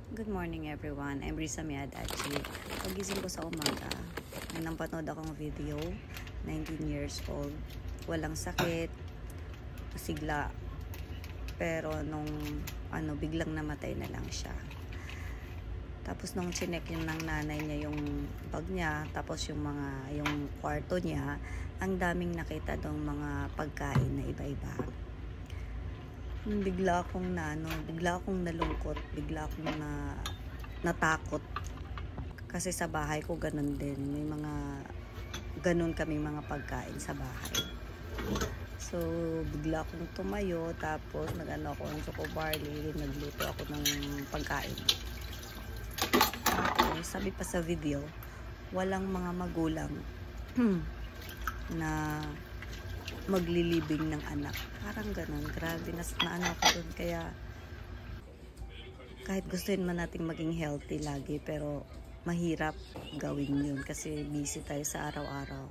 Good morning everyone, I'm Risa Miadachi. Pagising ko sa umaga, may napanood akong video, 19 years old, walang sakit, sigla, pero nung biglang namatay na lang siya. Tapos nung chinek yun ng nanay niya yung bag niya, tapos yung kwarto niya, ang daming nakita dong mga pagkain na iba-iba. Bigla akong nalungkot, bigla akong natakot. Kasi sa bahay ko ganun din, may mga ganun kaming mga pagkain sa bahay. So bigla akong tumayo, tapos nagano ako ng choco barley, nagluto ako ng pagkain. Tapos sabi pa sa video, walang mga magulang na maglilibing ng anak. Parang ganun. Grabe, naano ako dun. Kaya, kahit gustuin man nating maging healthy lagi, pero mahirap gawin yun kasi busy tayo sa araw-araw.